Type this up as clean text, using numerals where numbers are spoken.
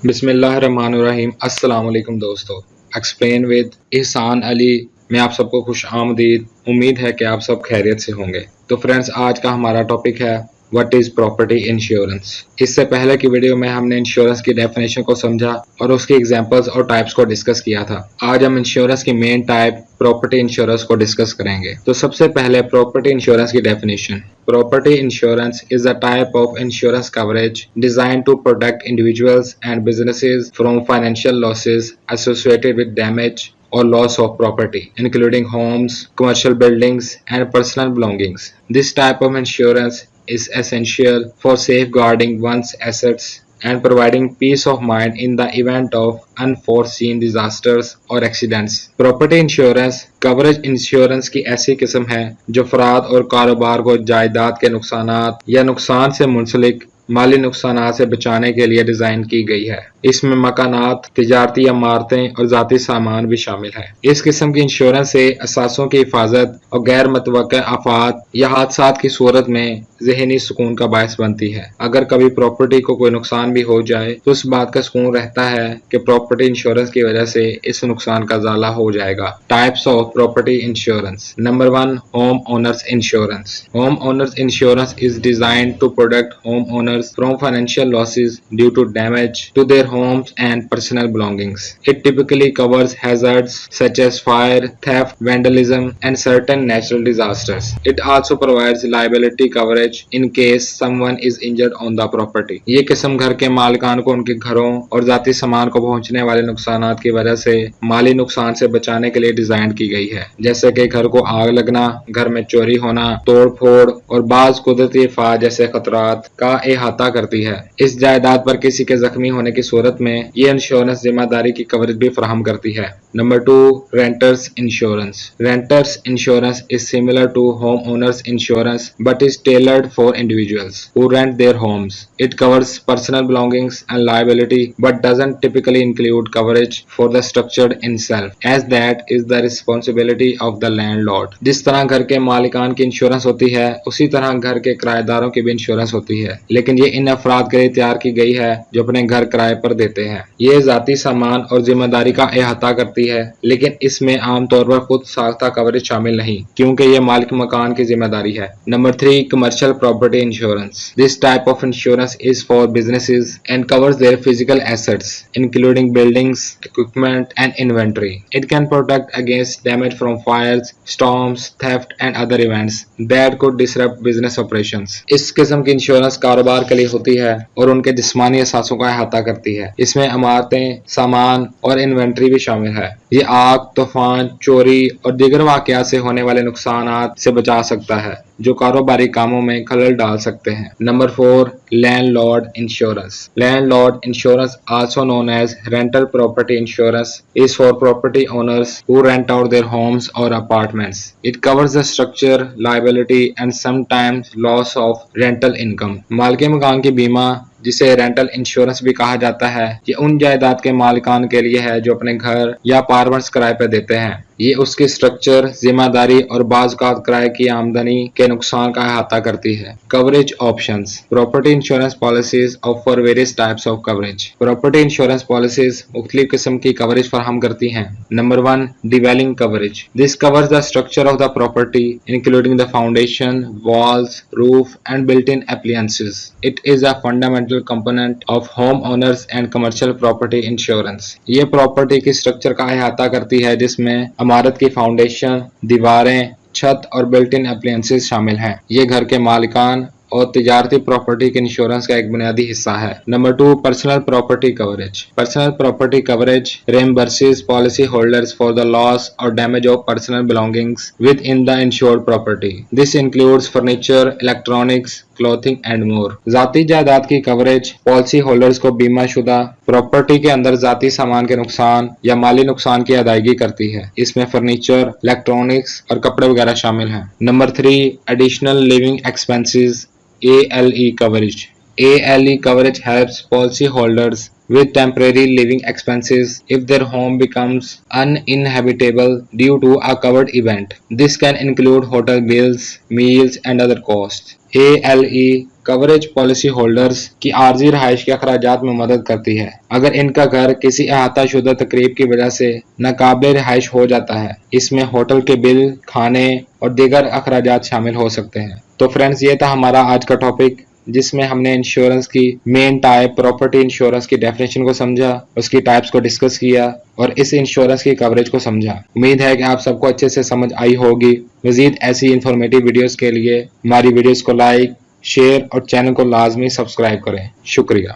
बिस्मिल्लाहिर्रहमानिर्रहीम। अस्सलाम वालेकुम दोस्तों। एक्सप्लेन विद एहसान अली में आप सबको खुश आमदीद। उम्मीद है कि आप सब खैरियत से होंगे। तो फ्रेंड्स, आज का हमारा टॉपिक है व्हाट इज प्रॉपर्टी इंश्योरेंस। इससे पहले की वीडियो में हमने इंश्योरेंस की डेफिनेशन को समझा और उसकी एग्जांपल्स और टाइप्स को डिस्कस किया था। आज हम इंश्योरेंस की मेन टाइप प्रॉपर्टी इंश्योरेंस को डिस्कस करेंगे। तो सबसे पहले प्रॉपर्टी इंश्योरेंस की definition. Property insurance is a type of insurance coverage designed to protect individuals and businesses from financial losses associated with damage or loss of property, including homes, commercial buildings, and personal belongings. This type of insurance is essential for safeguarding one's assets and providing peace of mind in the event of unforeseen disasters or accidents. Property insurance coverage insurance की ऐसी किस्म है जो अफराद और कारोबार को जायदाद के नुकसानात या नुकसान से मुंसलिक माली नुकसानात से बचाने के लिए डिजाइन की गई है। इसमें मकानात, तिजारती इमारतें और जाती सामान भी शामिल है। इस किस्म की इंश्योरेंस से असासों की हिफाजत और गैर मुतवक्का आफात या हादसात की सूरत में ज़हनी सुकून का बायस बनती है। अगर कभी प्रॉपर्टी को कोई नुकसान भी हो जाए तो उस बात का सुकून रहता है कि प्रॉपर्टी इंश्योरेंस की वजह से इस नुकसान का ज़ाला हो जाएगा। Types of property insurance. Number 1, homeowners insurance. Homeowners insurance is designed to protect home owners from financial losses due to damage to their homes and personal belongings. It typically covers hazards such as fire, theft, vandalism, and certain natural disasters. It also provides liability coverage in case someone is injured on the property. ये किस्म घर के मालिकान को उनके घरों और जाती सामान को पहुंचने वाले नुकसानात की वजह से माली नुकसान से बचाने के लिए डिजाइन की गई है, जैसे कि घर को आग लगना, घर में चोरी होना, तोड़ फोड़ और बाज कुदरती आफात जैसे खतरात का अहाता करती है। इस जायदाद पर किसी के जख्मी होने की सूरत में ये इंश्योरेंस जिम्मेदारी की कवरेज भी फराहम करती है। Number 2, renters insurance. Renters insurance is similar to homeowners insurance but is tailored for individuals who rent their homes. It covers personal belongings and liability but doesn't typically include coverage for the structure itself, as that is the responsibility of the landlord. जिस तरह घर के मालिकान की insurance होती है उसी तरह घर के किराएदारों की भी इंश्योरेंस होती है, लेकिन ये इन अफराद के लिए तैयार की गई है जो अपने घर किराए पर देते हैं। ये जाती सामान और जिम्मेदारी का अहाता करती है, लेकिन इसमें आमतौर पर खुद साख्ता कवरेज शामिल नहीं, क्योंकि ये मालिक मकान की जिम्मेदारी है। Number 3, commercial property insurance. This type of insurance is for businesses and covers their physical assets including buildings, equipment and inventory. It can protect against damage from fires, storms, theft and other events that could disrupt business operations. इस किस्म की insurance कारोबार के लिए होती है और उनके जिस्मानी असासों का अहाता करती है। इसमें इमारतें, सामान और इन्वेंट्री भी शामिल है। ये आग, तूफान, चोरी और दीगर वाकयात से होने वाले नुकसानात से बचा सकता है जो कारोबारी कामों में खलल डाल सकते हैं। Number 4, landlord insurance. Landlord insurance, also known as rental property insurance, is for property owners who rent out their homes or apartments. It covers the structure, liability and sometimes loss of rental income. मालिक मकान की बीमा, जिसे rental insurance भी कहा जाता है, ये उन जायदाद के मालिकान के लिए है जो अपने घर या अपार्टमेंट्स किराए पर देते हैं। ये उसकी स्ट्रक्चर, जिम्मेदारी और बाज़-औक़ात किराए की आमदनी के नुकसान का अहाता करती है। Coverage options. Property insurance policies offer various types of coverage. Property insurance policies मुख्तलिफ किस्म की कवरेज फराहम करती हैं। Number 1, dwelling coverage. This covers the structure of the property including the foundation, walls, roof and built in appliances. It is a fundamental component of home owners and commercial property insurance. ये property की structure का अहाता करती है जिसमें इमारत की foundation, दीवारें, छत और बिल्ट इन अप्लायंसेस शामिल हैं। ये घर के मालिकान और तिजारती प्रॉपर्टी के इंश्योरेंस का एक बुनियादी हिस्सा है। Number 2, personal property coverage. Personal property coverage reimburses policy holders for the loss or damage of personal belongings within the insured property. This includes furniture, electronics, clothing and more. जाती जायदाद की coverage policy holders को बीमा शुदा property के अंदर जाती सामान के नुकसान या माली नुकसान की अदायगी करती है। इसमें फर्नीचर, इलेक्ट्रॉनिक्स और कपड़े वगैरह शामिल हैं। Number 3, additional living expenses ALE coverage. ALE coverage helps policyholders with temporary living expenses if their home becomes uninhabitable due to a covered event. This can include hotel bills, meals and other costs. ALE coverage policy holders की आर्जी रहायश के अखराजात में मदद करती है अगर इनका घर किसी अहाता शुदा तकरीब की वजह से नाकाबिले रिहाइश हो जाता है। इसमें होटल के बिल, खाने और दीगर अखराजात शामिल हो सकते हैं। तो फ्रेंड्स, ये था हमारा आज का टॉपिक, जिसमें हमने इंश्योरेंस की मेन टाइप, प्रॉपर्टी इंश्योरेंस की डेफिनेशन को समझा, उसकी टाइप्स को डिस्कस किया और इस इंश्योरेंस की कवरेज को समझा। उम्मीद है कि आप सबको अच्छे से समझ आई होगी। मजीद ऐसी इंफॉर्मेटिव वीडियोस के लिए हमारी वीडियोस को लाइक, शेयर और चैनल को लाजमी सब्सक्राइब करें। शुक्रिया।